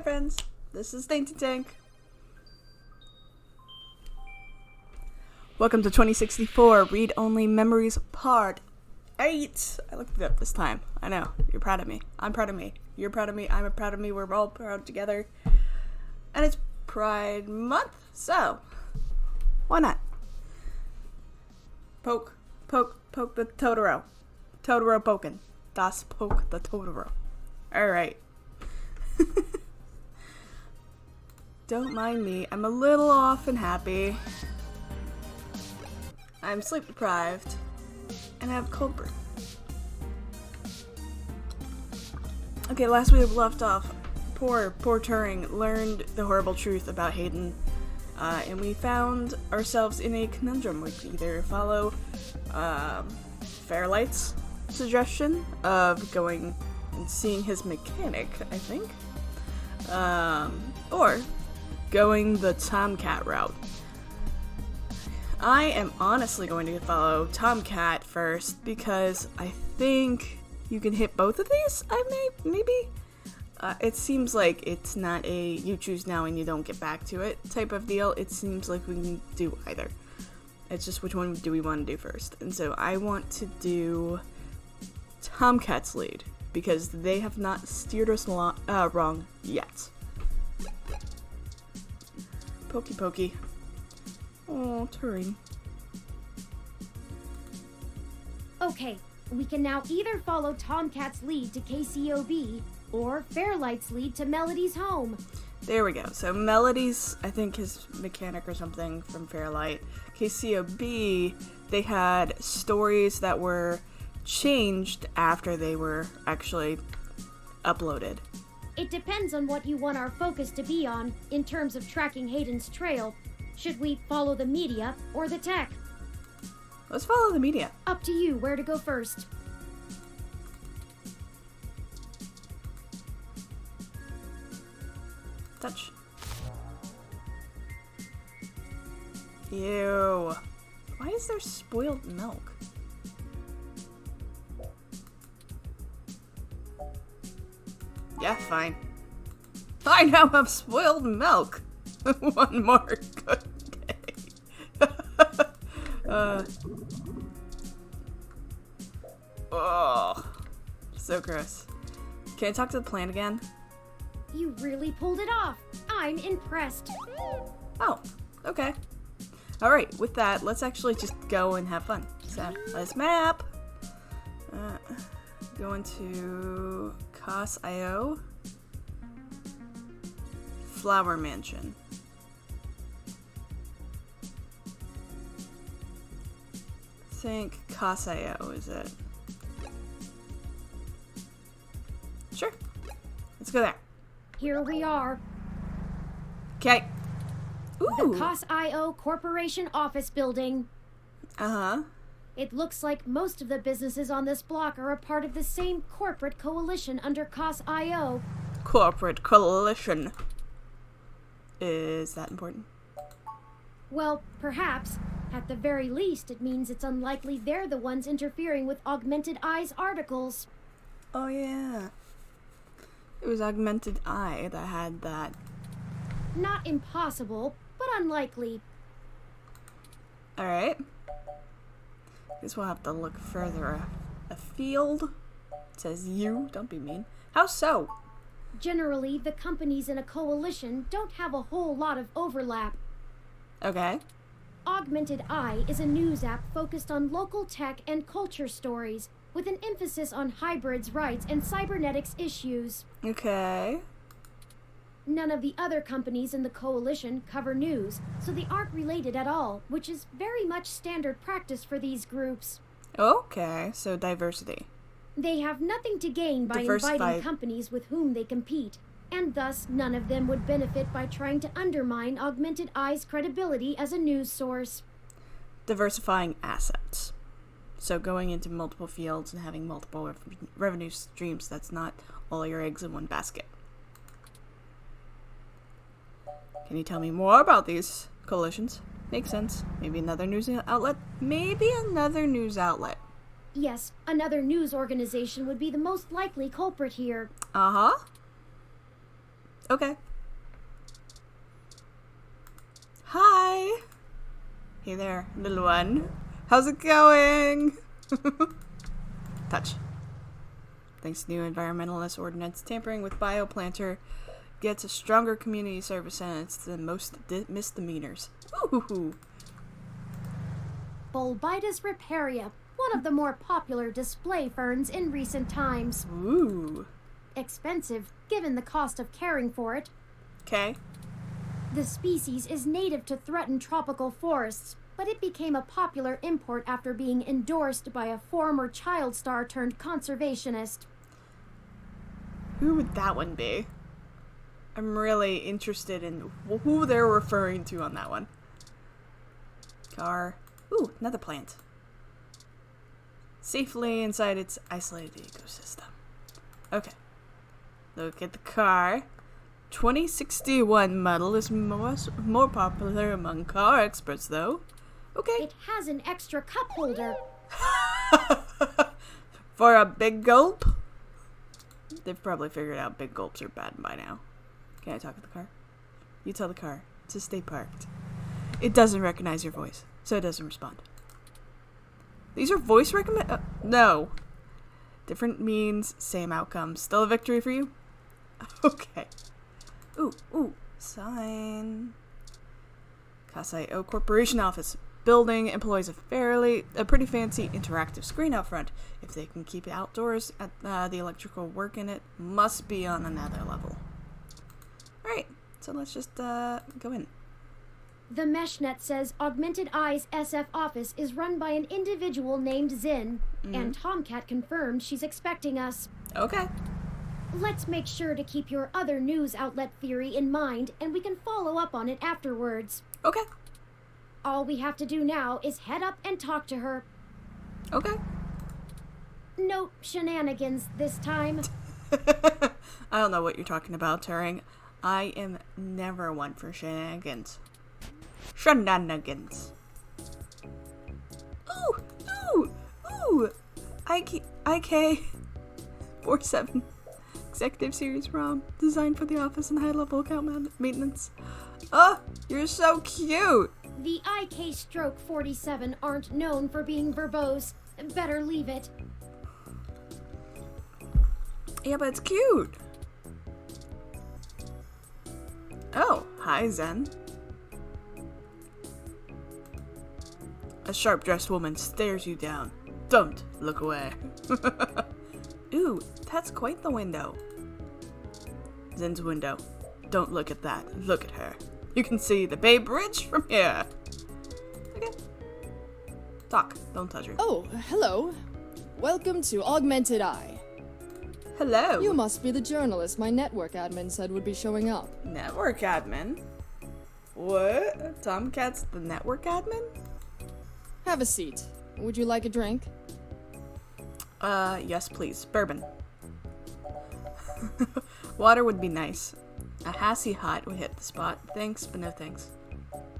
friends, this is DaintyTank. Welcome to 2064 Read Only Memories Part 8. I looked it up this time. I know, you're proud of me. I'm proud of me. You're proud of me. I'm proud of me. We're all proud together. And it's Pride Month, so why not? Poke the Totoro. Totoro poken. Das poke the Totoro. Alright. Don't mind me. I'm a little off and happy. I'm sleep deprived. And I have cold brew. Okay, last we left off, poor Turing learned the horrible truth about Hayden. And we found ourselves in a conundrum. We could either follow Fairlight's suggestion of going and seeing his mechanic, I think, or going the TOMCAT route. I am honestly going to follow TOMCAT first because I think you can hit both of these. Maybe. It seems like it's not a you choose now and you don't get back to it type of deal. It seems like we can do either. It's just which one do we want to do first. And so I want to do TOMCAT's lead because they have not steered us wrong yet. Pokey. Oh, Turing. Okay, we can now either follow TOMCAT's lead to KCOB or Fairlight's lead to Melody's home. There we go. So Melody's, I think, his mechanic or something from Fairlight. KCOB, they had stories that were changed after they were actually uploaded. It depends on what you want our focus to be on in terms of tracking Hayden's trail. Should we follow the media or the tech? Let's follow the media. Up to you where to go first. Touch. Ew. Why is there spoiled milk? Yeah, fine. I now have spoiled milk. One more good day. Oh, so gross. Can I talk to the plant again? You really pulled it off. I'm impressed. Oh, okay. Alright, with that, let's actually just go and have fun. So, let's map. Going to Koss I. Flower Mansion. I think Koss I. is it? Sure. Let's go there. Here we are. Okay. The Ooh. Koss I. Corporation office building. Uh-huh. It looks like most of the businesses on this block are a part of the same corporate coalition under Koss I. Corporate coalition. Is that important? Well, perhaps. At the very least, it means it's unlikely they're the ones interfering with Augmented Eye's articles. Oh, yeah. It was Augmented Eye that had that. Not impossible, but unlikely. Alright. Guess we'll have to look further afield. It says you. Don't be mean. How so? Generally, the companies in a coalition don't have a whole lot of overlap. Okay. Augmented Eye is a news app focused on local tech and culture stories, with an emphasis on hybrids' rights and cybernetics issues. Okay. None of the other companies in the coalition cover news, so they aren't related at all, which is very much standard practice for these groups. Okay, so diversity. They have nothing to gain by inviting companies with whom they compete, and thus none of them would benefit by trying to undermine Augmented Eye's credibility as a news source. Diversifying assets. So going into multiple fields and having multiple revenue streams, that's not all your eggs in one basket. Can you tell me more about these coalitions? Makes sense. Maybe another news outlet? Yes, another news organization would be the most likely culprit here. Uh-huh. Okay. Hi! Hey there, little one. How's it going? Touch. Thanks to new environmentalist ordinance, tampering with bioplanter gets a stronger community service sentence than most misdemeanors. Ooh. Bulbitis riparia, one of the more popular display ferns in recent times. Ooh. Expensive, given the cost of caring for it. Okay. The species is native to threatened tropical forests, but it became a popular import after being endorsed by a former child star turned conservationist. Who would that one be? I'm really interested in who they're referring to on that one. Car. Ooh, another plant. Safely inside its isolated ecosystem. Okay. Look at the car. 2061 model is more popular among car experts, though. Okay. It has an extra cup holder. For a big gulp? They've probably figured out big gulps are bad by now. Can I talk to the car? You tell the car to stay parked. It doesn't recognize your voice, so it doesn't respond. These are voice recommend... no. Different means, same outcome. Still a victory for you? Okay. Ooh. Sign. Koss I Corporation office. Building employs a pretty fancy interactive screen out front. If they can keep it outdoors, the electrical work in it must be on another level. Alright, so let's just go in. The meshnet says Augmented Eye's SF office is run by an individual named Zinn, and TOMCAT confirmed she's expecting us. Okay. Let's make sure to keep your other news outlet theory in mind, and we can follow up on it afterwards. Okay. All we have to do now is head up and talk to her. Okay. No shenanigans this time. I don't know what you're talking about, Turing. I am never one for shenanigans. Shenanigans. Ooh. IK 47 Executive Series ROM, designed for the office and high-level account maintenance. Oh, you're so cute. The IK Stroke 47 aren't known for being verbose. Better leave it. Yeah, but it's cute. Oh, hi, Zinn. A sharp-dressed woman stares you down. Don't look away. Ooh, that's quite the window. Zinn's window. Don't look at that. Look at her. You can see the Bay Bridge from here. Okay. Talk. Don't touch her. Oh, hello. Welcome to Augmented Eye. Hello. You must be the journalist my network admin said would be showing up. Network admin? What? TOMCAT's the network admin? Have a seat. Would you like a drink? Yes, please. Bourbon. Water would be nice. A Hassy Hot would hit the spot. Thanks, but no thanks.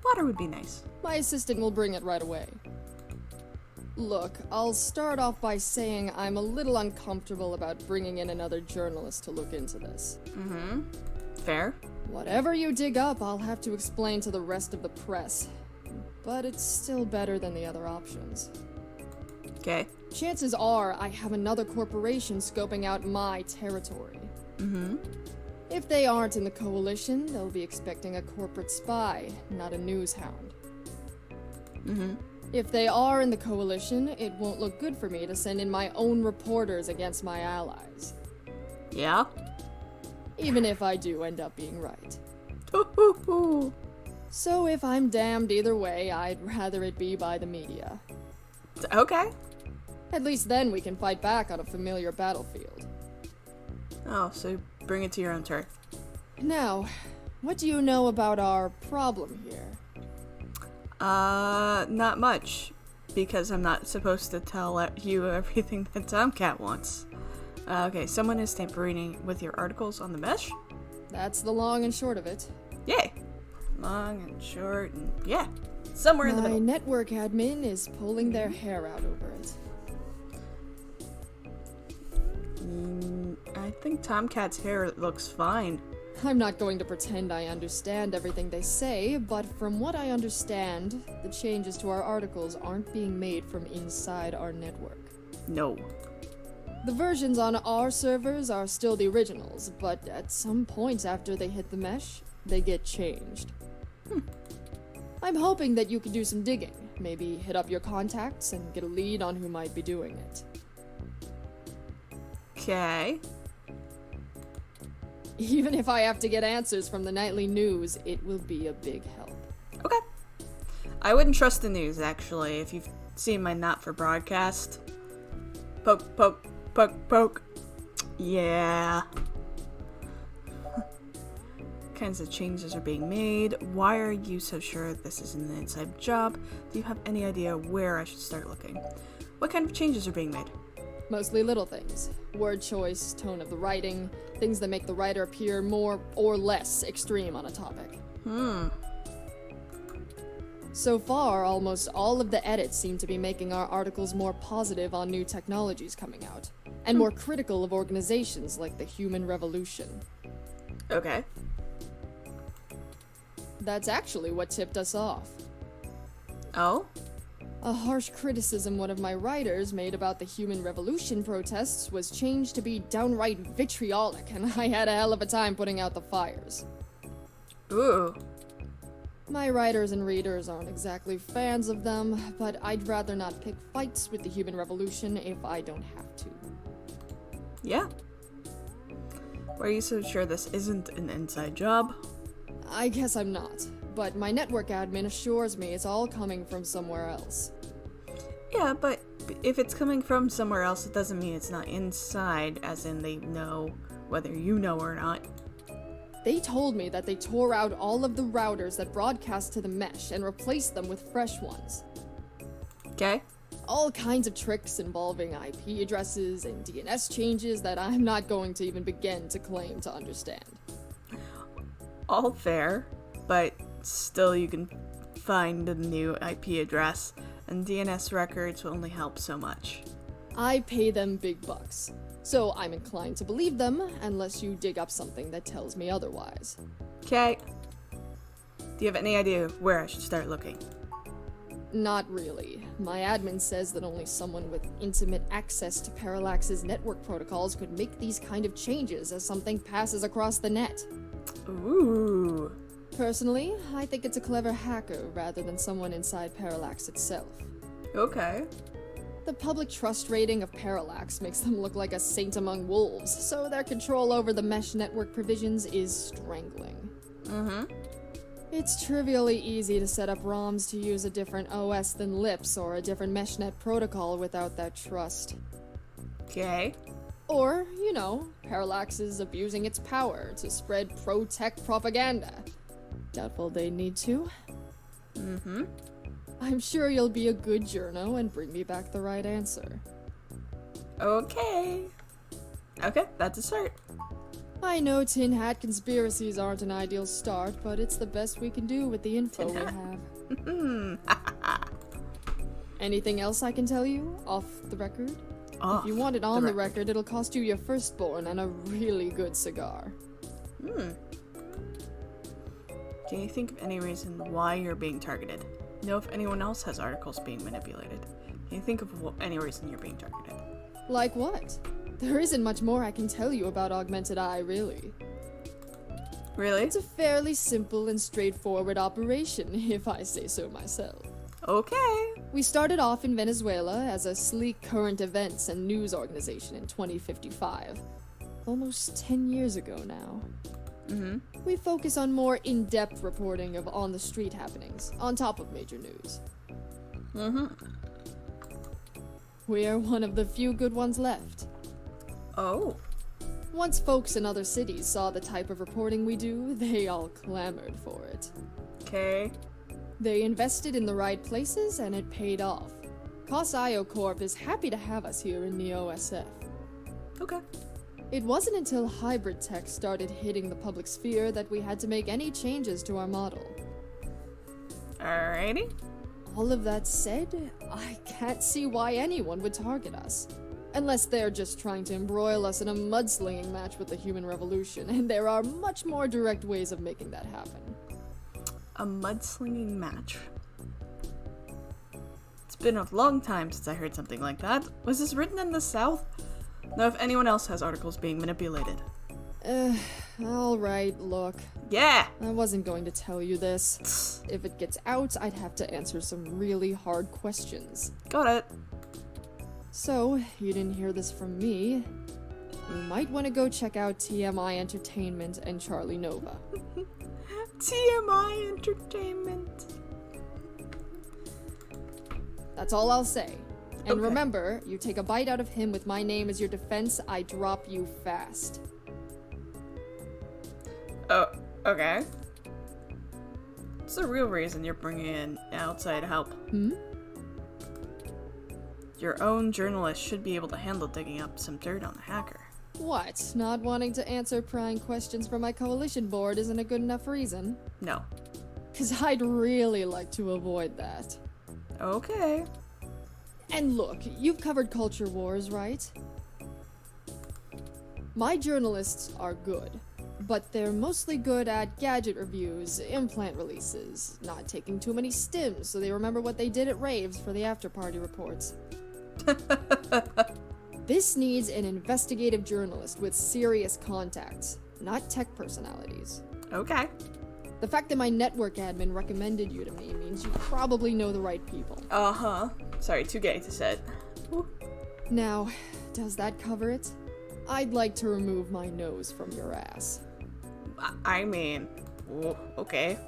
Water would be nice. My assistant will bring it right away. Look, I'll start off by saying I'm a little uncomfortable about bringing in another journalist to look into this. Fair. Whatever you dig up, I'll have to explain to the rest of the press. But it's still better than the other options. Okay. Chances are I have another corporation scoping out my territory. If they aren't in the coalition, they'll be expecting a corporate spy, not a news hound. If they are in the coalition, it won't look good for me to send in my own reporters against my allies. Yeah? Even if I do end up being right. So if I'm damned either way, I'd rather it be by the media. Okay. At least then we can fight back on a familiar battlefield. Oh, so bring it to your own turf. Now, what do you know about our problem here? Not much. Because I'm not supposed to tell you everything that TOMCAT wants. Okay, someone is tampering with your articles on the mesh? That's the long and short of it. Yay! Long and short and yeah, somewhere in the middle. My network admin is pulling their hair out over it. I think TOMCAT's hair looks fine. I'm not going to pretend I understand everything they say, but from what I understand, the changes to our articles aren't being made from inside our network. No. The versions on our servers are still the originals, but at some point after they hit the mesh, they get changed. I'm hoping that you can do some digging, maybe hit up your contacts and get a lead on who might be doing it. Okay. Even if I have to get answers from the nightly news, it will be a big help. Okay. I wouldn't trust the news, actually, if you've seen my not for broadcast. Poke, poke, poke, poke. Yeah. Kinds of changes are being made. Why are you so sure this isn't an inside job? Do you have any idea where I should start looking? What kind of changes are being made? Mostly little things. Word choice, tone of the writing, things that make the writer appear more or less extreme on a topic. So far, almost all of the edits seem to be making our articles more positive on new technologies coming out, and more critical of organizations like the Human Revolution. Okay. That's actually what tipped us off. Oh? A harsh criticism one of my writers made about the Human Revolution protests was changed to be downright vitriolic, and I had a hell of a time putting out the fires. Ooh. My writers and readers aren't exactly fans of them, but I'd rather not pick fights with the Human Revolution if I don't have to. Yeah. Why are you so sure this isn't an inside job? I guess I'm not, but my network admin assures me it's all coming from somewhere else. Yeah, but if it's coming from somewhere else, it doesn't mean it's not inside, as in they know whether you know or not. They told me that they tore out all of the routers that broadcast to the mesh and replaced them with fresh ones. Okay. All kinds of tricks involving IP addresses and DNS changes that I'm not going to even begin to claim to understand. All fair, but still you can find a new IP address, and DNS records will only help so much. I pay them big bucks, so I'm inclined to believe them unless you dig up something that tells me otherwise. Okay. Do you have any idea where I should start looking? Not really. My admin says that only someone with intimate access to Parallax's network protocols could make these kind of changes as something passes across the net. Ooh. Personally, I think it's a clever hacker rather than someone inside Parallax itself. Okay. The public trust rating of Parallax makes them look like a saint among wolves, so their control over the mesh network provisions is strangling. It's trivially easy to set up ROMs to use a different OS than LIPS or a different meshnet protocol without that trust. Okay. Or, you know, Parallax is abusing its power to spread pro-tech propaganda. Doubtful they need to. I'm sure you'll be a good journo and bring me back the right answer. Okay. Okay, that's a start. I know tin hat conspiracies aren't an ideal start, but it's the best we can do with the info we have. Anything else I can tell you, off the record? If you want it on the record, it'll cost you your firstborn and a really good cigar. Can you think of any reason why you're being targeted? Know if anyone else has articles being manipulated? Can you think of any reason you're being targeted? Like what? There isn't much more I can tell you about Augmented Eye, really. Really? It's a fairly simple and straightforward operation, if I say so myself. Okay. We started off in Venezuela as a sleek current events and news organization in 2055. Almost 10 years ago now. We focus on more in-depth reporting of on-the-street happenings, on top of major news. We're one of the few good ones left. Oh. Once folks in other cities saw the type of reporting we do, they all clamored for it. Okay. They invested in the right places, and it paid off. Koss I Corp is happy to have us here in the OSF. Okay. It wasn't until hybrid tech started hitting the public sphere that we had to make any changes to our model. Alrighty. All of that said, I can't see why anyone would target us. Unless they're just trying to embroil us in a mudslinging match with the human revolution, and there are much more direct ways of making that happen. A mudslinging match. It's been a long time since I heard something like that. Was this written in the South? Know if anyone else has articles being manipulated. Alright, look. Yeah! I wasn't going to tell you this. If it gets out, I'd have to answer some really hard questions. Got it. So, you didn't hear this from me. You might want to go check out TMI Entertainment and Charlie Nova. TMI Entertainment. That's all I'll say. And Okay. remember, you take a bite out of him with my name as your defense, I drop you fast. Oh, okay. What's the real reason you're bringing in outside help? Your own journalist should be able to handle digging up some dirt on the hacker. What? Not wanting to answer prying questions from my coalition board isn't a good enough reason? No. 'Cause I'd really like to avoid that. Okay. And look, you've covered culture wars, right? My journalists are good, but they're mostly good at gadget reviews, implant releases, not taking too many stims so they remember what they did at raves for the after-party reports. This needs an investigative journalist with serious contacts, not tech personalities. Okay. The fact that my network admin recommended you to me means you probably know the right people. Uh-huh. Sorry, too gay to say it. Ooh. Now, does that cover it? I'd like to remove my nose from your ass. I mean, okay.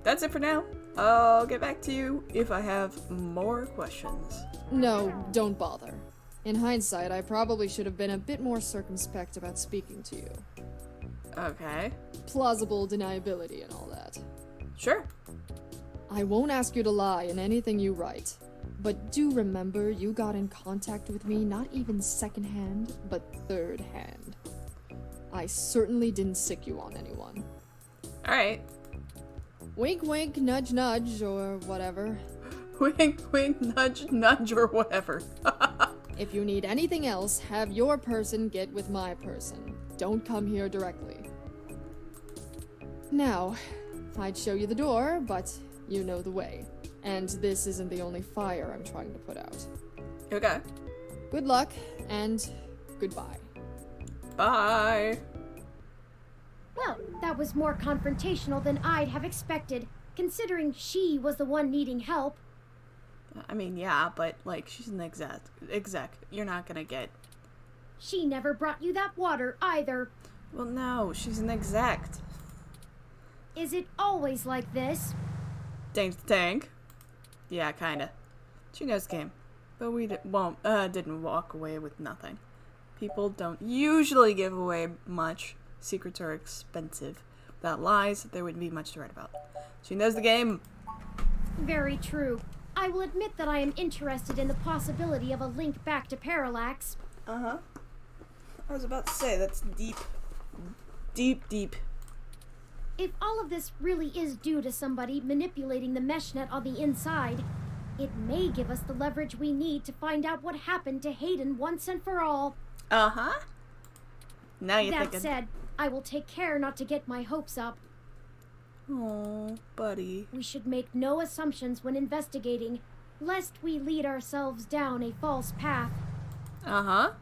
That's it for now. I'll get back to you if I have more questions. No, don't bother. In hindsight, I probably should have been a bit more circumspect about speaking to you. Okay. Plausible deniability and all that. Sure. I won't ask you to lie in anything you write, but do remember you got in contact with me not even second-hand, but third-hand. I certainly didn't sick you on anyone. Alright. Wink wink, nudge nudge, or whatever. Wink, wink, nudge, nudge, or whatever. If you need anything else, have your person get with my person. Don't come here directly. Now, I'd show you the door, but you know the way. And this isn't the only fire I'm trying to put out. Okay. Good luck, and goodbye. Bye. Well, that was more confrontational than I'd have expected, considering she was the one needing help. I mean, yeah, but, like, she's an exec. You're not gonna get... She never brought you that water, either. Well, no, she's an exec. Is it always like this? DaintyTank. Yeah, kinda. She knows the game. But we didn't walk away with nothing. People don't usually give away much. Secrets are expensive. Without lies, there wouldn't be much to write about. She knows the game. Very true. I will admit that I am interested in the possibility of a link back to Parallax. Uh-huh. I was about to say, that's deep. Deep, deep. If all of this really is due to somebody manipulating the meshnet on the inside, it may give us the leverage we need to find out what happened to Hayden once and for all. Uh-huh. Now you're thinking... That said, I will take care not to get my hopes up. Oh, buddy. We should make no assumptions when investigating, lest we lead ourselves down a false path. Uh-huh.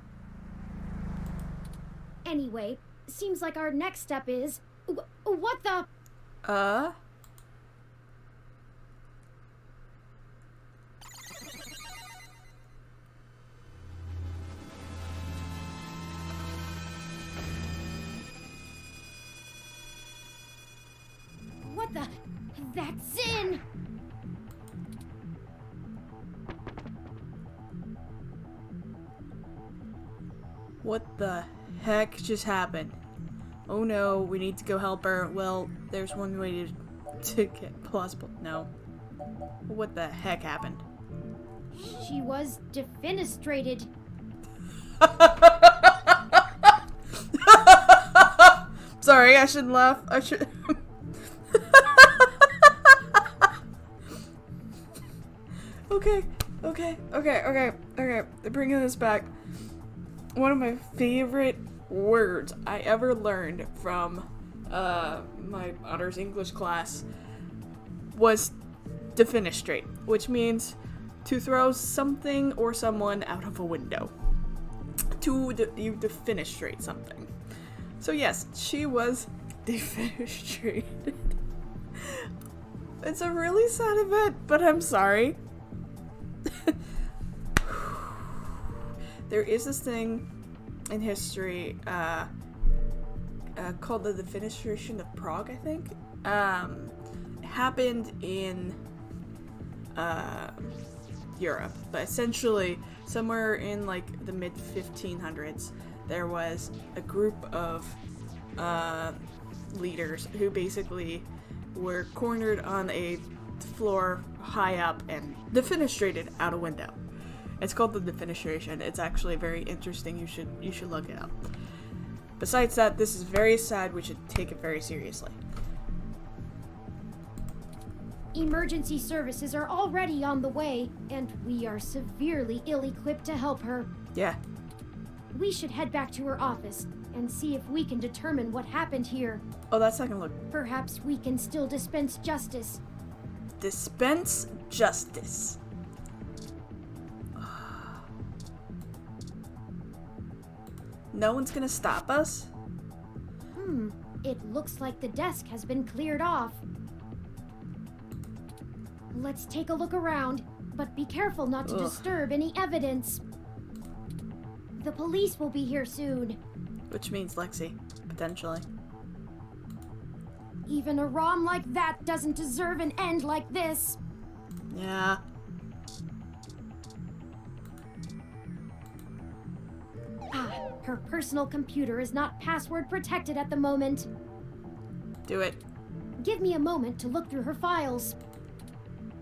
Anyway, seems like our next step is... What the... What the... That's Zinn! What the heck just happened? Oh no, we need to go help her. Well, there's one way to get plausible. No. What the heck happened? She was defenestrated. Sorry, I shouldn't laugh. I should... Okay. They're bringing this back. one of my favorite words I ever learned from my honors English class was defenestrate, which means to throw something or someone out of a window. You defenestrate something. So yes, she was defenestrated. It's a really sad event, but I'm sorry. There is this thing in history called the Defenestration of Prague, I think. It happened in Europe, but essentially somewhere in like the mid 1500s there was a group of leaders who basically were cornered on a floor high up and defenestrated out a window. It's called the Defenestration. It's actually very interesting. You should look it up. Besides that, this is very sad. We should take it very seriously. Emergency services are already on the way, and we are severely ill-equipped to help her. Yeah. We should head back to her office and see if we can determine what happened here. Oh, that's not gonna look... Perhaps we can still dispense justice. Dispense justice. No one's gonna stop us? It looks like the desk has been cleared off. Let's take a look around, but be careful not to disturb any evidence. The police will be here soon. Which means Lexi, potentially. Even a ROM like that doesn't deserve an end like this. Yeah. Her personal computer is not password protected at the moment. Do it. Give me a moment to look through her files.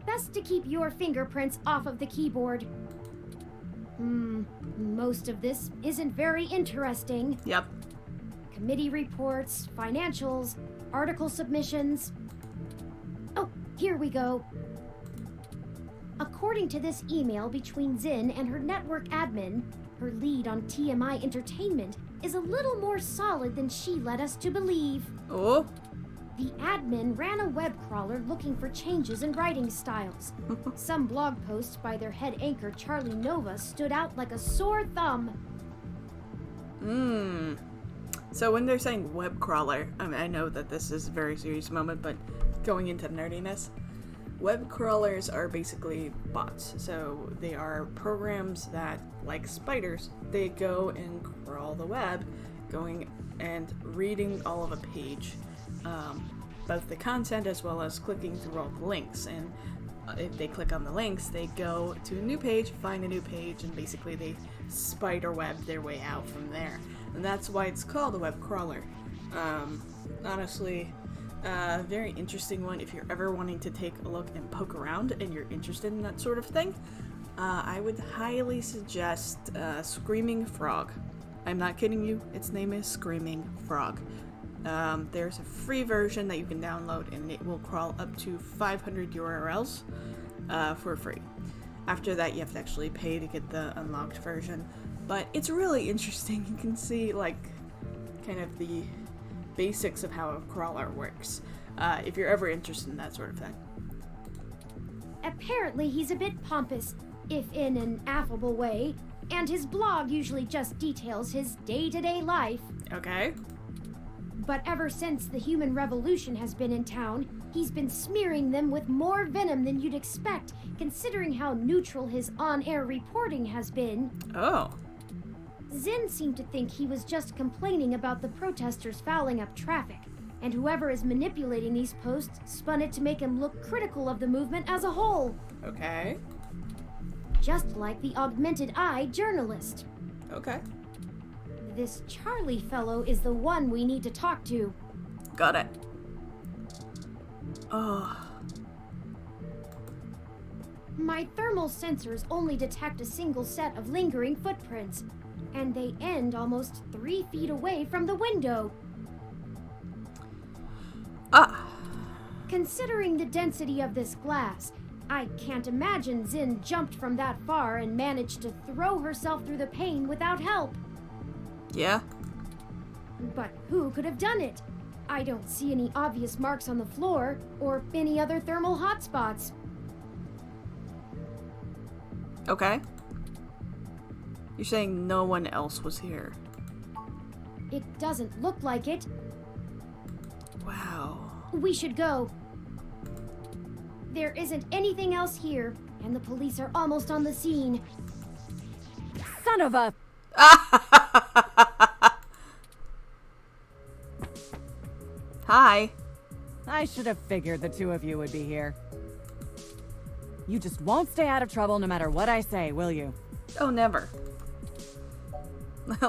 Best to keep your fingerprints off of the keyboard. Most of this isn't very interesting. Yep. Committee reports, financials, article submissions. Oh, here we go. According to this email between Zinn and her network admin, her lead on TMI Entertainment is a little more solid than she led us to believe. Oh? The admin ran a web crawler looking for changes in writing styles. Some blog posts by their head anchor Charlie Nova stood out like a sore thumb. So when they're saying web crawler, I mean, I know that this is a very serious moment, but going into nerdiness, web crawlers are basically bots. So they are programs that, like spiders, they go and crawl the web, going and reading all of a page. Both the content as well as clicking through all the links, and if they click on the links, they go to a new page, find a new page, and basically they spider web their way out from there. And that's why it's called a web crawler. Honestly, very interesting one if you're ever wanting to take a look and poke around and you're interested in that sort of thing. I would highly suggest Screaming Frog. I'm not kidding you, its name is Screaming Frog. There's a free version that you can download, and it will crawl up to 500 URLs for free. After that, you have to actually pay to get the unlocked version. But it's really interesting. You can see, like, kind of the basics of how a crawler works, if you're ever interested in that sort of thing. Apparently, he's a bit pompous, if in an affable way, and his blog usually just details his day-to-day life. Okay. But ever since the human revolution has been in town, he's been smearing them with more venom than you'd expect, considering how neutral his on-air reporting has been. Oh. Zinn seemed to think he was just complaining about the protesters fouling up traffic, and whoever is manipulating these posts spun it to make him look critical of the movement as a whole. Okay. Just like the Augmented Eye journalist. Okay. This Charlie fellow is the one we need to talk to. Got it. Oh. My thermal sensors only detect a single set of lingering footprints, and they end almost 3 feet away from the window. Considering the density of this glass, I can't imagine Zinn jumped from that far and managed to throw herself through the pane without help. Yeah? But who could have done it? I don't see any obvious marks on the floor or any other thermal hotspots. Okay. You're saying no one else was here? It doesn't look like it. Wow. We should go. There isn't anything else here, and the police are almost on the scene. Son of a... Hi. I should have figured the two of you would be here. You just won't stay out of trouble no matter what I say, will you? Oh, never.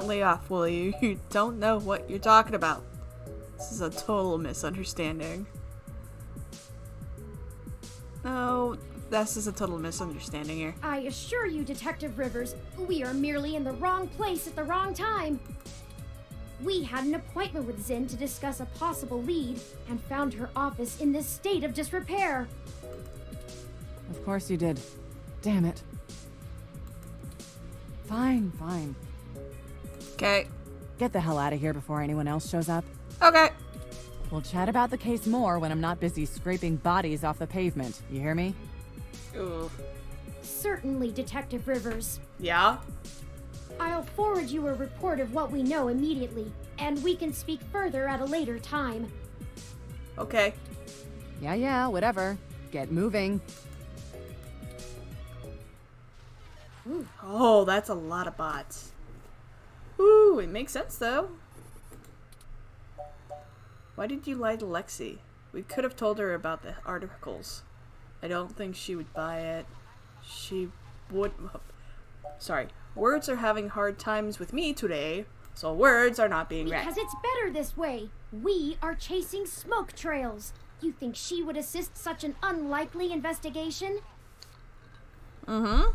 Lay off, will you? You don't know what you're talking about. This is a total misunderstanding. No, this is a total misunderstanding here. I assure you, Detective Rivers, we are merely in the wrong place at the wrong time. We had an appointment with Zinn to discuss a possible lead and found her office in this state of disrepair. Of course you did. Damn it. Fine, fine. Okay. Get the hell out of here before anyone else shows up. Okay. We'll chat about the case more when I'm not busy scraping bodies off the pavement. You hear me? Ooh. Certainly, Detective Rivers. Yeah? I'll forward you a report of what we know immediately, and we can speak further at a later time. Okay. Yeah, whatever. Get moving. Ooh. Oh, that's a lot of bots. Ooh, it makes sense though. Why did you lie to Lexi? We could have told her about the articles. I don't think she would buy it. She would... Sorry. Words are having hard times with me today, so words are not being read. Because it's better this way. We are chasing smoke trails. You think she would assist such an unlikely investigation? Mm-hmm.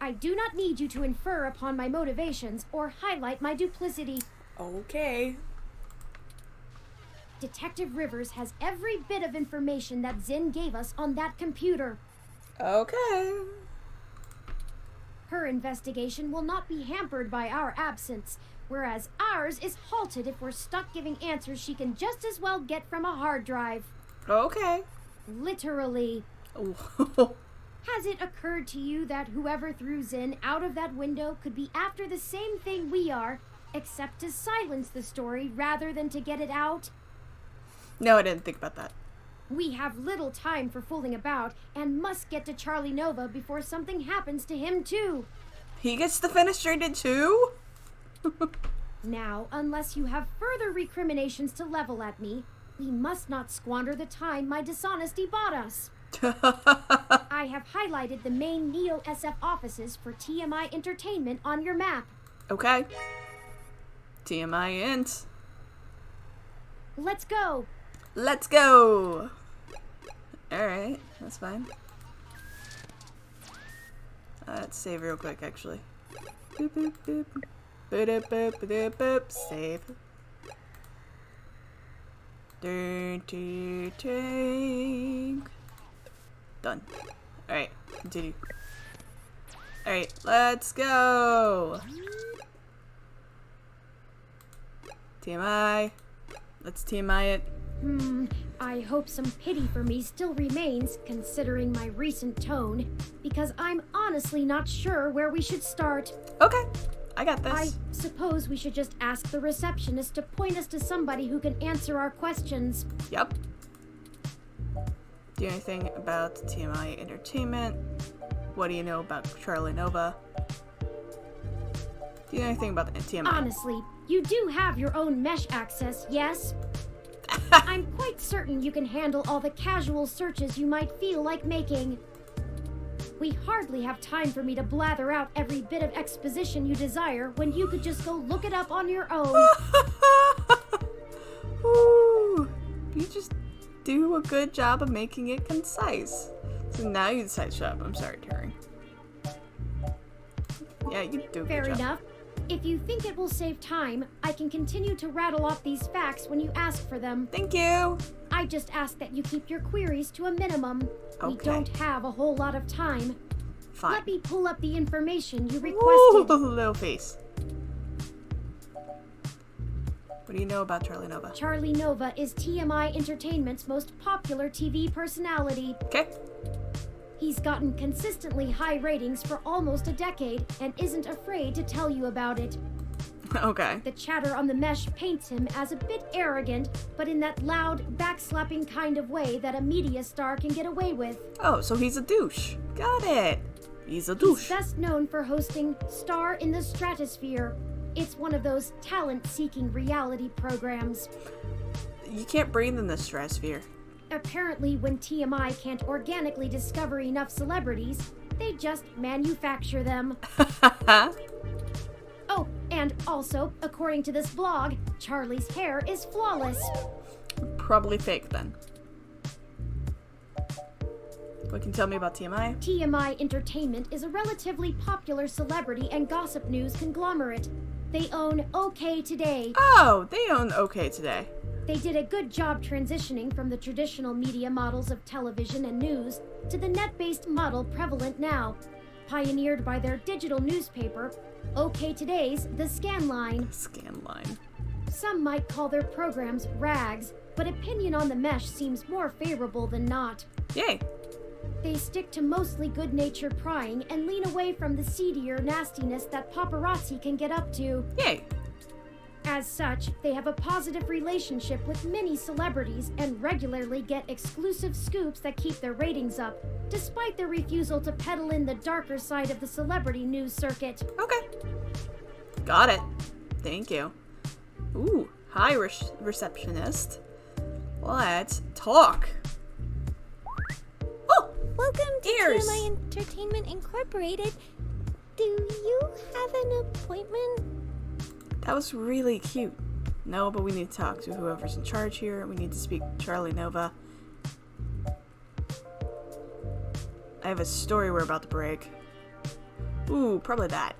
I do not need you to infer upon my motivations or highlight my duplicity. Okay. Detective Rivers has every bit of information that Zinn gave us on that computer. Okay. Her investigation will not be hampered by our absence, whereas ours is halted if we're stuck giving answers she can just as well get from a hard drive. Okay. Literally. Oh. Has it occurred to you that whoever threw Zinn out of that window could be after the same thing we are, except to silence the story rather than to get it out? No, I didn't think about that. We have little time for fooling about and must get to Charlie Nova before something happens to him too. He gets defenestrated too? Now, unless you have further recriminations to level at me, we must not squander the time my dishonesty bought us. I have highlighted the main Neo-SF offices for TMI Entertainment on your map. Okay. TMI Ent. Let's go. Let's go. Alright, that's fine. Let's save real quick, actually. Boop, boop, boop. Boop, boop, boop, boop. Save. DaintyTank. Done. Alright, continue. Alright, let's go! TMI. Let's TMI it. I hope some pity for me still remains, considering my recent tone, because I'm honestly not sure where we should start. Okay, I got this. I suppose we should just ask the receptionist to point us to somebody who can answer our questions. Yep. Do you know anything about TMI Entertainment? What do you know about Charlie Nova? Do you know anything about the TMI? Honestly, you do have your own mesh access, yes? I'm quite certain you can handle all the casual searches you might feel like making. We hardly have time for me to blather out every bit of exposition you desire when you could just go look it up on your own. Ooh, you just do a good job of making it concise. So now you decide to shut up. I'm sorry, Terry. Yeah, you do a good Fair job. enough. If you think it will save time, I can continue to rattle off these facts when you ask for them. Thank you. I just ask that you keep your queries to a minimum. We Okay. don't have a whole lot of time. Fine. Let me pull up the information you Ooh, requested. little face. What do you know about Charlie Nova? Charlie Nova is TMI Entertainment's most popular TV personality. Okay. He's gotten consistently high ratings for almost a decade and isn't afraid to tell you about it. Okay. The chatter on the mesh paints him as a bit arrogant, but in that loud, backslapping kind of way that a media star can get away with. Oh, so he's a douche. Got it. He's a douche. He's best known for hosting Star in the Stratosphere. It's one of those talent-seeking reality programs. You can't breathe in the stratosphere. Apparently, when TMI can't organically discover enough celebrities, they just manufacture them. Oh, and also, according to this blog, Charlie's hair is flawless. Probably fake then. What can you tell me about TMI? TMI Entertainment is a relatively popular celebrity and gossip news conglomerate. They own OK Today. Oh, they own OK Today. They did a good job transitioning from the traditional media models of television and news to the net-based model prevalent now, pioneered by their digital newspaper, OK Today's The Scanline. Scanline. Some might call their programs rags, but opinion on the mesh seems more favorable than not. Yay. They stick to mostly good-natured prying and lean away from the seedier nastiness that paparazzi can get up to. Yay. As such, they have a positive relationship with many celebrities and regularly get exclusive scoops that keep their ratings up, despite their refusal to peddle in the darker side of the celebrity news circuit. Okay. Got it. Thank you. Ooh, hi, receptionist. Let's talk. Oh, welcome to ears. TMI Entertainment Incorporated. Do you have an appointment? That was really cute. No, but we need to talk to whoever's in charge here. We need to speak to Charlie Nova. I have a story we're about to break. Ooh, probably that.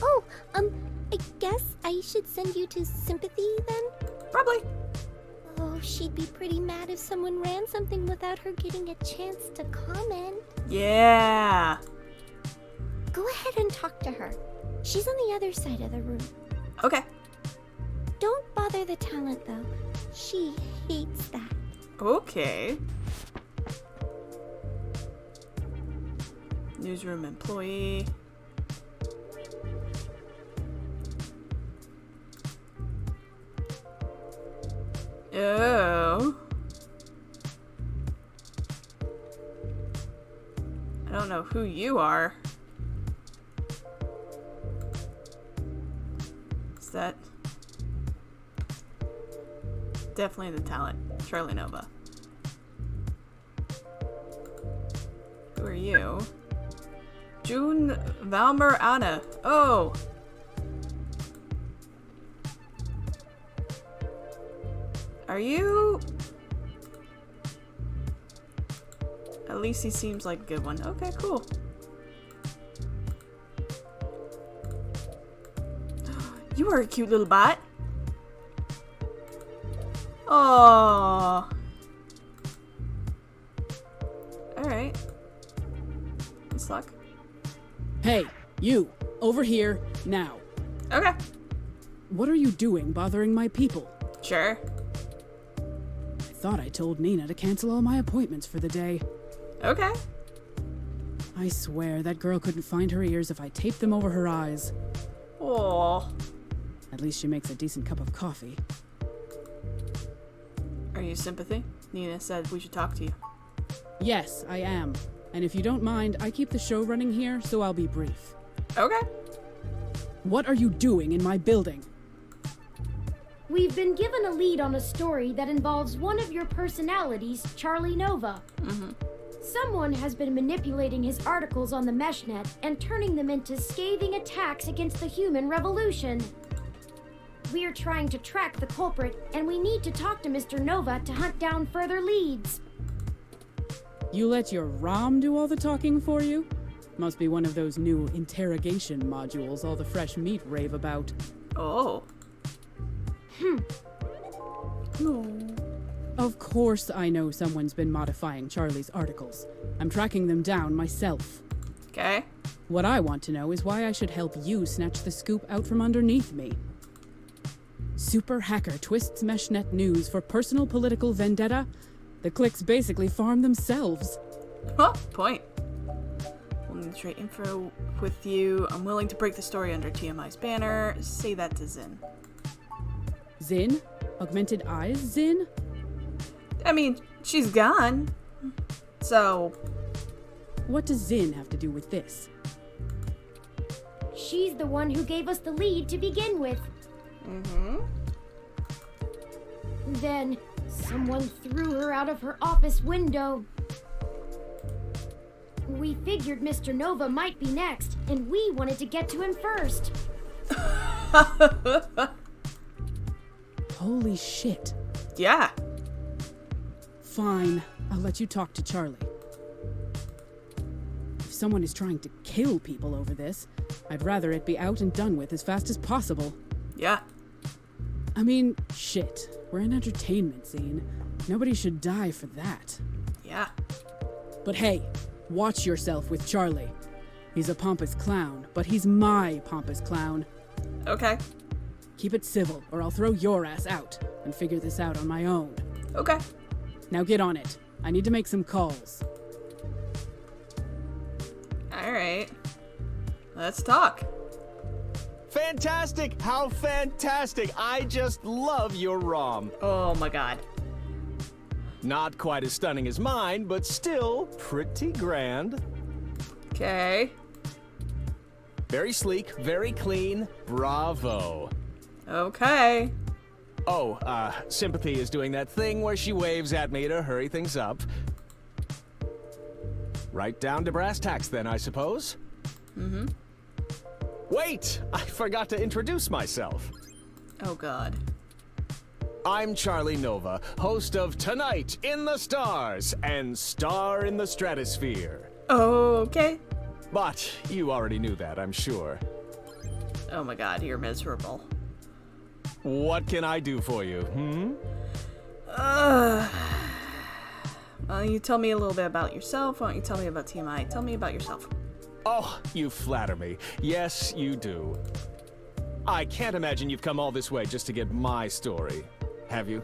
Oh, I guess I should send you to Sympathy then? Probably. Oh, she'd be pretty mad if someone ran something without her getting a chance to comment. Yeah. Go ahead and talk to her. She's on the other side of the room. Okay. Don't bother the talent, though. She hates that. Okay. Newsroom employee. Oh. I don't know who you are. Is that definitely the talent, Charlie Nova. Who are you? June Valmer Anna. Oh. Are you? At least he seems like a good one. Okay, cool. You are a cute little bot. Oh. Alright. Let's luck. Hey, you! Over here, now. Okay. What are you doing bothering my people? Sure. I thought I told Nina to cancel all my appointments for the day. Okay. I swear that girl couldn't find her ears if I taped them over her eyes. Oh. At least she makes a decent cup of coffee. Are you Sympathy? Nina said we should talk to you. Yes, I am. And if you don't mind, I keep the show running here, so I'll be brief. Okay. What are you doing in my building? We've been given a lead on a story that involves one of your personalities, Charlie Nova. Someone has been manipulating his articles on the meshnet and turning them into scathing attacks against the human revolution. We're trying to track the culprit, and we need to talk to Mr. Nova to hunt down further leads. You let your ROM do all the talking for you? Must be one of those new interrogation modules all the fresh meat rave about. Oh. Of course I know someone's been modifying Charlie's articles. I'm tracking them down myself. Okay. What I want to know is why I should help you snatch the scoop out from underneath me. Super hacker twists meshnet news for personal political vendetta? The clicks basically farm themselves. Well, point. We'll need to trade info with you. I'm willing to break the story under TMI's banner. Say that to Zinn. Zinn? Augmented eyes Zinn? I mean, she's gone. So... What does Zinn have to do with this? She's the one who gave us the lead to begin with. Then, someone threw her out of her office window. We figured Mr. Nova might be next, and we wanted to get to him first. Holy shit. Yeah. Fine, I'll let you talk to Charlie. If someone is trying to kill people over this, I'd rather it be out and done with as fast as possible. Yeah. I mean, shit. We're in entertainment scene. Nobody should die for that. Yeah. But hey, watch yourself with Charlie. He's a pompous clown, but he's my pompous clown. Okay. Keep it civil, or I'll throw your ass out and figure this out on my own. Okay. Now get on it. I need to make some calls. Alright. Let's talk. Fantastic! How fantastic! I just love your ROM. Oh my god. Not quite as stunning as mine, but still pretty grand. Okay. Very sleek, very clean. Bravo. Okay. Oh, Sympathy is doing that thing where she waves at me to hurry things up. Right down to brass tacks then, I suppose. Wait! I forgot to introduce myself. Oh god. I'm Charlie Nova, host of Tonight in the Stars and Star in the Stratosphere. Okay. But you already knew that, I'm sure. Oh my god, you're miserable. What can I do for you, Well, you tell me a little bit about yourself. Why don't you tell me about TMI? Tell me about yourself. Oh, you flatter me. Yes, you do. I can't imagine you've come all this way just to get my story, have you?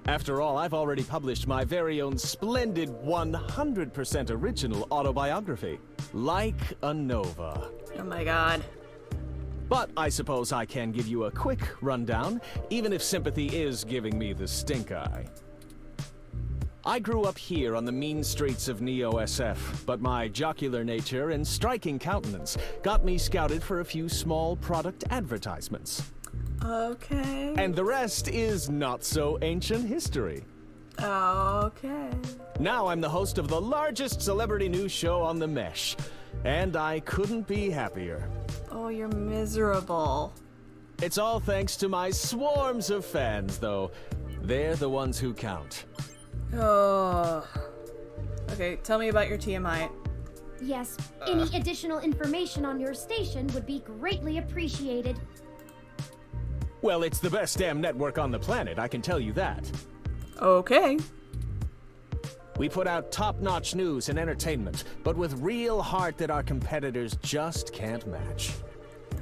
After all, I've already published my very own splendid 100% original autobiography, Like a Nova. Oh my god. But I suppose I can give you a quick rundown, even if Sympathy is giving me the stink eye. I grew up here on the mean streets of Neo-SF, but my jocular nature and striking countenance got me scouted for a few small product advertisements. Okay. And the rest is not so ancient history. Okay. Now I'm the host of the largest celebrity news show on the Mesh, and I couldn't be happier. Oh, you're miserable. It's all thanks to my swarms of fans, though. They're the ones who count. Oh. Okay, tell me about your TMI. Yes, any additional information on your station would be greatly appreciated. Well, it's the best damn network on the planet, I can tell you that. Okay. We put out top-notch news and entertainment, but with real heart that our competitors just can't match.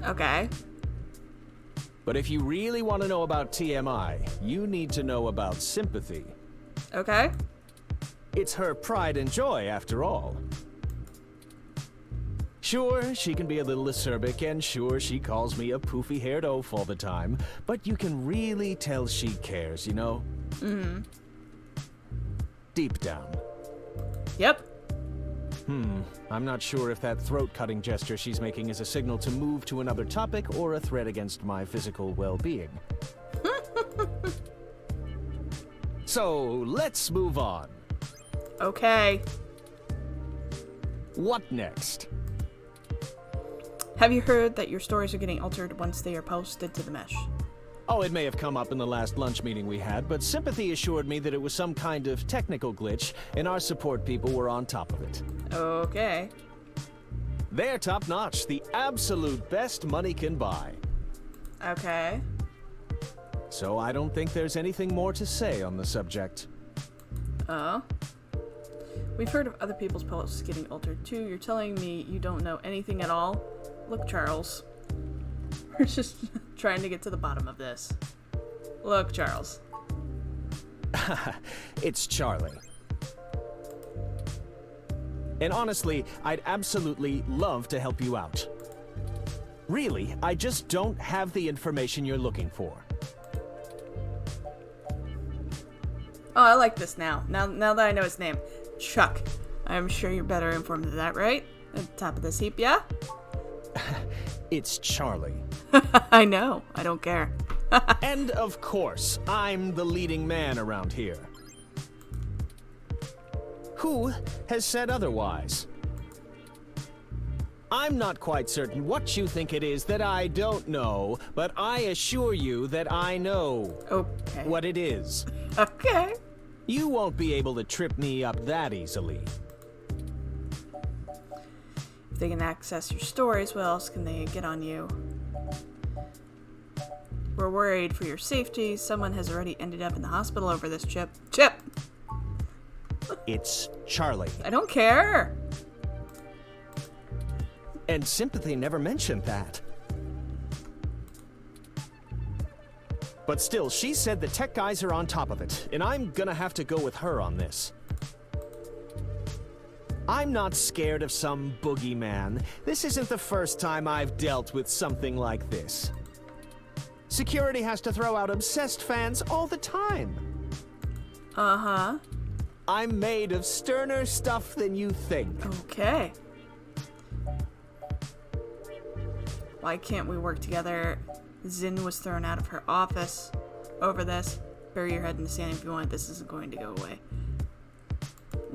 Okay. But if you really want to know about TMI, you need to know about Sympathy. Okay. It's her pride and joy, after all. Sure, she can be a little acerbic, and sure, she calls me a poofy-haired oaf all the time, but you can really tell she cares, you know? Deep down. Yep. I'm not sure if that throat-cutting gesture she's making is a signal to move to another topic or a threat against my physical well-being. So, let's move on. Okay. What next? Have you heard that your stories are getting altered once they are posted to the Mesh? Oh, it may have come up in the last lunch meeting we had, but Sympathy assured me that it was some kind of technical glitch, and our support people were on top of it. Okay. They're top-notch, the absolute best money can buy. Okay. So I don't think there's anything more to say on the subject. Oh. We've heard of other people's posts getting altered too. You're telling me you don't know anything at all? Look, Charles. We're just trying to get to the bottom of this. Look, Charles. It's Charlie. And honestly, I'd absolutely love to help you out. Really, I just don't have the information you're looking for. Oh, I like this now. Now that I know his name. Chuck. I'm sure you're better informed of that, right? At the top of this heap, yeah? It's Charlie. I know. I don't care. And of course, I'm the leading man around here. Who has said otherwise? I'm not quite certain what you think it is that I don't know, but I assure you that I know Okay. what it is. Okay. You won't be able to trip me up that easily. If they can access your stories, what else can they get on you? We're worried for your safety. Someone has already ended up in the hospital over this, Chip. Chip! It's Charlie. I don't care. And Sympathy never mentioned that. But still, she said the tech guys are on top of it, and I'm gonna have to go with her on this. I'm not scared of some boogeyman. This isn't the first time I've dealt with something like this. Security has to throw out obsessed fans all the time. Uh-huh. I'm made of sterner stuff than you think. Okay. Why can't we work together? Zinn was thrown out of her office over this. Bury your head in the sand if you want. This isn't going to go away.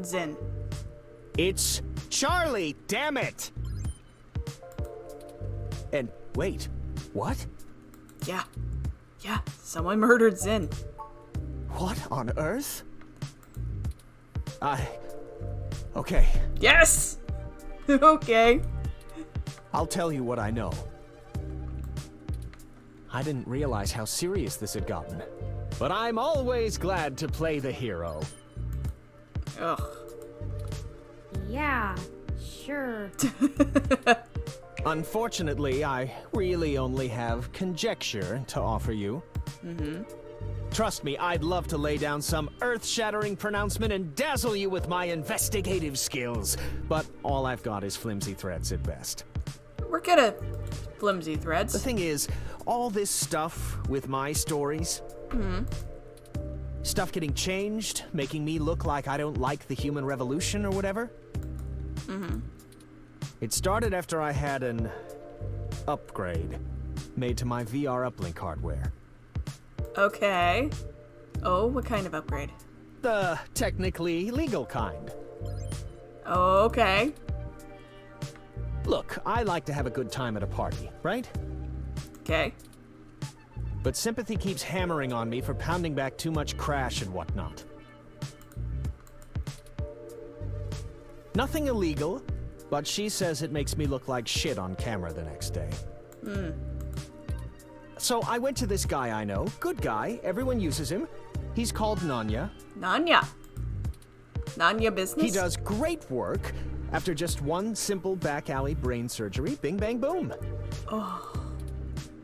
Zinn. It's Charlie, damn it! And wait, what? Yeah. Yeah, someone murdered Zinn. What on earth? Okay. Yes! Okay. I'll tell you what I know. I didn't realize how serious this had gotten. But I'm always glad to play the hero. Ugh. Yeah, sure. Unfortunately, I really only have conjecture to offer you. Trust me, I'd love to lay down some earth-shattering pronouncement and dazzle you with my investigative skills. But all I've got is flimsy threads at best. We're good at flimsy threads. The thing is, all this stuff with my stories, stuff getting changed, making me look like I don't like the human revolution or whatever. It started after I had an upgrade made to my VR uplink hardware. Okay. Oh, what kind of upgrade? The technically legal kind. Okay. Look, I like to have a good time at a party, right? Okay. But Sympathy keeps hammering on me for pounding back too much crash and whatnot. Nothing illegal, but she says it makes me look like shit on camera the next day. So I went to this guy I know. Good guy. Everyone uses him. He's called Nanya. Nanya. Nanya business? He does great work. After just one simple back alley brain surgery, bing bang boom.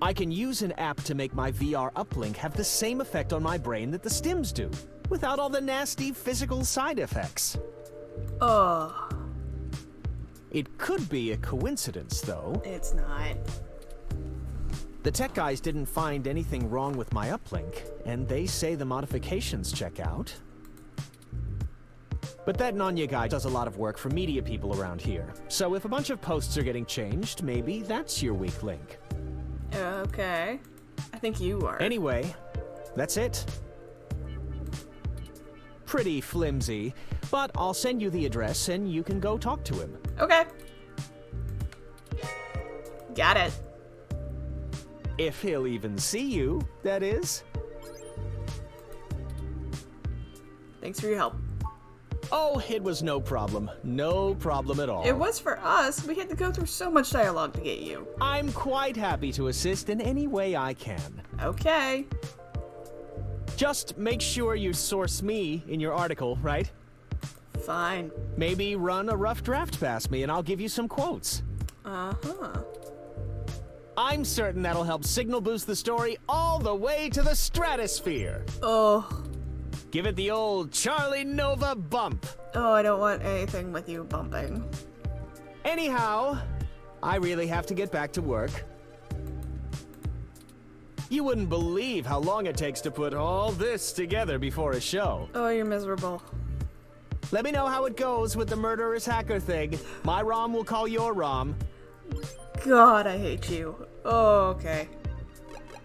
I can use an app to make my VR uplink have the same effect on my brain that the stims do, without all the nasty physical side effects. Oh. It could be a coincidence, though. It's not. The tech guys didn't find anything wrong with my uplink, and they say the modifications check out. But that Nanya guy does a lot of work for media people around here, so if a bunch of posts are getting changed, maybe that's your weak link. Okay. I think you are. Anyway, that's it. Pretty flimsy, but I'll send you the address and you can go talk to him. Okay. Got it. If he'll even see you, that is. Thanks for your help. Oh, it was no problem. No problem at all. It was for us. We had to go through so much dialogue to get you. I'm quite happy to assist in any way I can. Okay. Just make sure you source me in your article, right? Fine. Maybe run a rough draft past me and I'll give you some quotes. Uh-huh. I'm certain that'll help signal boost the story all the way to the stratosphere. Oh. Give it the old Charlie Nova bump. Oh, I don't want anything with you bumping. Anyhow, I really have to get back to work. You wouldn't believe how long it takes to put all this together before a show. Oh, you're miserable. Let me know how it goes with the murderous hacker thing. My ROM will call your ROM. God, I hate you. Oh, okay.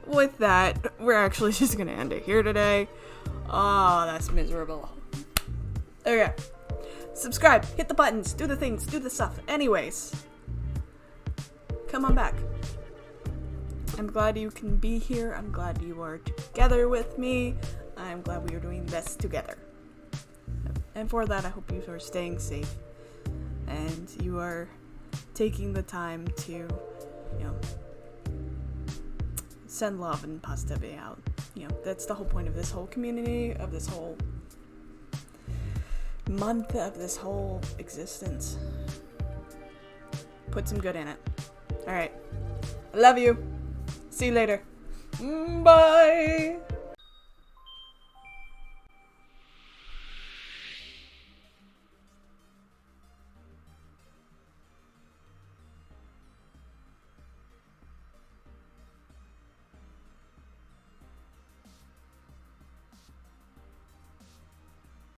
With that, we're actually just gonna end it here today. Oh, that's miserable. Okay. Subscribe, hit the buttons, do the things, do the stuff. Anyways, come on back. I'm glad you can be here. I'm glad you are together with me. I'm glad we are doing this together. And for that, I hope you are staying safe and you are taking the time to, you know, send love and positivity out. You know, that's the whole point of this whole community, of this whole month, of this whole existence. Put some good in it. Alright. I love you. See you later. Bye.